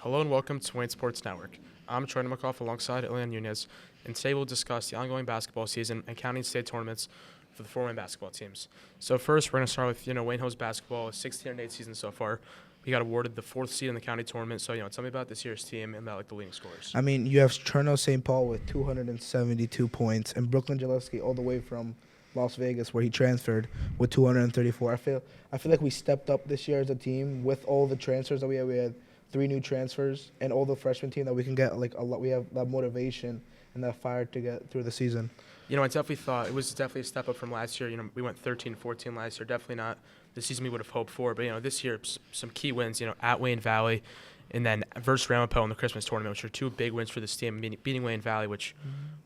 Hello and welcome to Wayne Sports Network. I'm Troy Demikoff alongside Ilian Nunez, and today we'll discuss the ongoing basketball season and county and state tournaments for the four Wayne basketball teams. So first, we're going to start with Wayne Hills basketball, 16-8 season so far. We got awarded the fourth seed in the county tournament. So tell me about this year's team and about the leading scorers. I mean, you have Cherno St. Paul with 272 points, and Brooklyn Gillespie all the way from Las Vegas, where he transferred, with 234. I feel like we stepped up this year as a team with all the transfers that we had. We had 3 new transfers and all the freshman team that we can get like a lot. We have that motivation and that fire to get through the season. I definitely thought it was definitely a step up from last year. We went 13-14 last year. Definitely not the season we would have hoped for. But, this year, some key wins, at Wayne Valley and then versus Ramapo in the Christmas tournament, which are 2 big wins for this team, beating Wayne Valley, which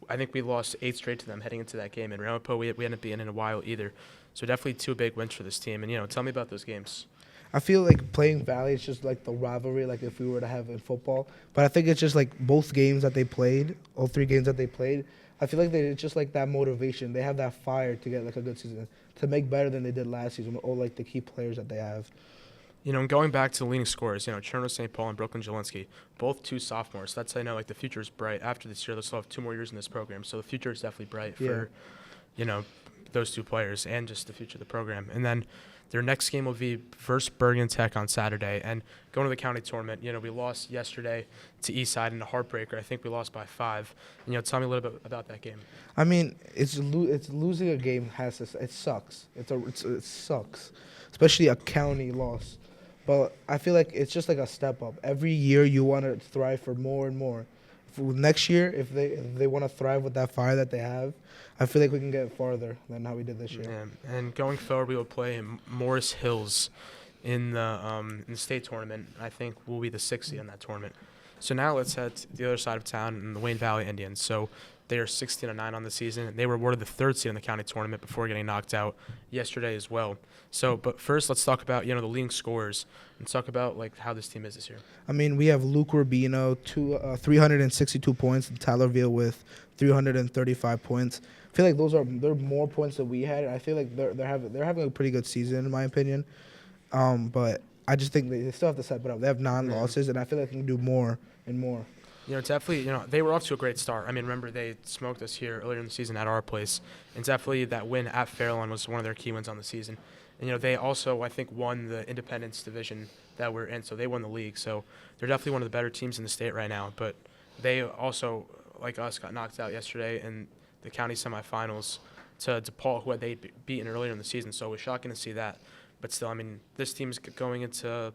I think we lost 8 straight to them heading into that game. And Ramapo, we ended up being in a while either. So definitely 2 big wins for this team. And, tell me about those games. I feel like playing Valley is just like the rivalry, like if we were to have in football. But I think it's just like both games that they played, all 3 games that they played, I feel like it's just like that motivation. They have that fire to get like a good season, to make better than they did last season with all like the key players that they have. And going back to the leading scorers, Cherno St. Paul and Brooklyn Gillespie, both 2 sophomores. That's how I know like the future is bright. After this year, they'll still have 2 more years in this program. So the future is definitely bright for, those 2 players and just the future of the program. And then their next game will be versus Bergen Tech on Saturday. And going to the county tournament, we lost yesterday to Eastside in a heartbreaker. I think we lost by 5. Tell me a little bit about that game. I mean, it's losing a game it sucks. It sucks, especially a county loss. But I feel like it's just like a step up. Every year you want to thrive for more and more. Next year, if they want to thrive with that fire that they have, I feel like we can get farther than how we did this year. Yeah. And going forward, we will play in Morris Hills in the state tournament. I think we'll be the 6th seed in that tournament. So now let's head to the other side of town in the Wayne Valley Indians. So they are 16-9 on the season. And they were awarded the 3rd seed in the county tournament before getting knocked out yesterday as well. So, but first, let's talk about the leading scorers and talk about like how this team is this year. I mean, we have Luke Rubino, 362 points, and Tyler Veal with 335 points. I feel like they're more points than we had. And I feel like they're having a pretty good season in my opinion. But I just think they still have to step it up. They have 9 losses, and I feel like they can do more and more. Definitely, they were off to a great start. I mean, remember, they smoked us here earlier in the season at our place. And definitely that win at Fairlawn was one of their key wins on the season. And, they also, I think, won the Independence division that we're in. So they won the league. So they're definitely one of the better teams in the state right now. But they also, like us, got knocked out yesterday in the county semifinals to DePaul, who they beaten earlier in the season. So it was shocking to see that. But still, I mean, this team's going into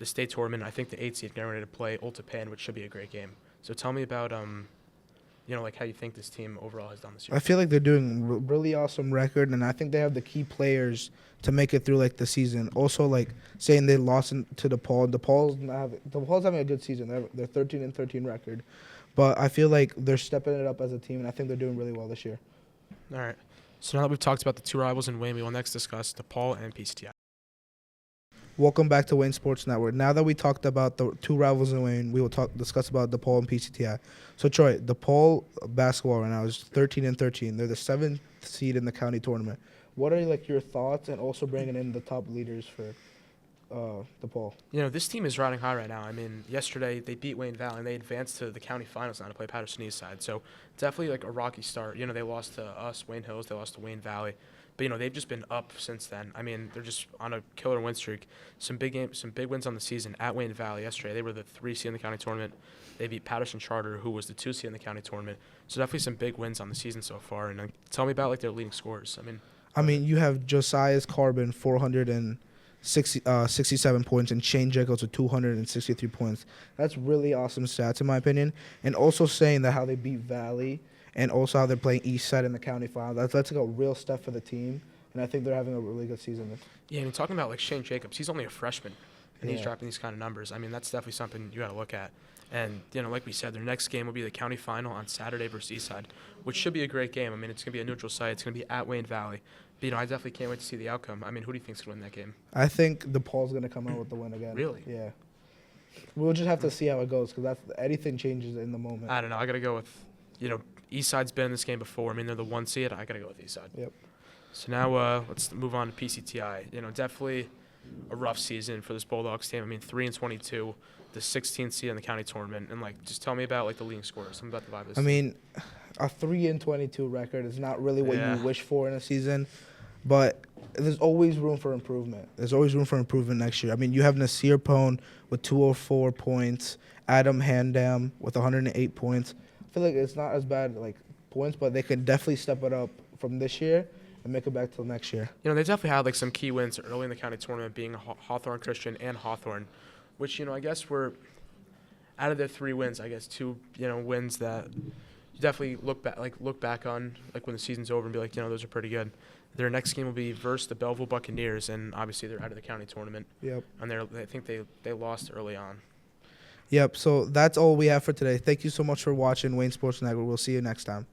the state tournament. I think the 8th seed getting ready to play Ulta Pan, which should be a great game. So tell me about, like how you think this team overall has done this year. I feel like they're doing really awesome record, and I think they have the key players to make it through like the season. Also, like saying they lost to DePaul. DePaul's having a good season. They're 13-13 record, but I feel like they're stepping it up as a team, and I think they're doing really well this year. All right. So now that we've talked about the 2 rivals in Wayne, we will next discuss DePaul and PCTI. Welcome back to Wayne Sports Network. Now that we talked about the 2 rivals in Wayne, we will discuss about DePaul and PCTI. So, Troy, DePaul basketball right now is 13-13. They're the 7th seed in the county tournament. What are like your thoughts, and also bringing in the top leaders for DePaul? This team is riding high right now. I mean, yesterday they beat Wayne Valley, and they advanced to the county finals now to play Patterson Eastside. So definitely like a rocky start. They lost to us, Wayne Hills. They lost to Wayne Valley. But, they've just been up since then. I mean, they're just on a killer win streak. Some big wins on the season at Wayne Valley yesterday. They were the 3 seed in the county tournament. They beat Patterson Charter, who was the 2 seed in the county tournament. So definitely some big wins on the season so far. And tell me about like their leading scorers. I mean, you have Josiah's Carbon, 467 points, and Shane Jacobs with 263 points. That's really awesome stats in my opinion. And also saying that how they beat Valley, and also how they're playing Eastside in the county final. That's like a real step for the team, and I think they're having a really good season. Yeah, I mean, talking about like Shane Jacobs, he's only a freshman, and he's dropping these kind of numbers. I mean, that's definitely something you got to look at. And, like we said, their next game will be the county final on Saturday versus Eastside, which should be a great game. I mean, it's going to be a neutral site. It's going to be at Wayne Valley. But, I definitely can't wait to see the outcome. I mean, who do you think's going to win that game? I think DePaul's going to come out with the win again. Really? Yeah. We'll just have to see how it goes, because anything changes in the moment. I don't know. I got to go with, Eastside's been in this game before. I mean, they're the 1 seed. I got to go with Eastside. Yep. So now let's move on to PCTI. Definitely a rough season for this Bulldogs team. I mean, 3-22, the 16th seed in the county tournament, and like, just tell me about like the leading scorers. Something about the vibe. Of this I team. mean, a 3-22 record is not really what Yeah. you wish for in a season, but there's always room for improvement. There's always room for improvement next year. I mean, you have Nasir Pone with 204 points, Adam Handam with 108 points. I feel like it's not as bad like points, but they could definitely step it up from this year and make it back till next year. You know, they definitely had like some key wins early in the county tournament, being Hawthorne Christian and Hawthorne, which, you know, I guess were out of their 3 wins, I guess 2, you know, wins that you definitely look back on like when the season's over and be like, you know, those are pretty good. Their next game will be versus the Belleville Buccaneers, and obviously they're out of the county tournament. Yep. And I think they lost early on. Yep. So that's all we have for today. Thank you so much for watching Wayne Sports Network. We'll see you next time.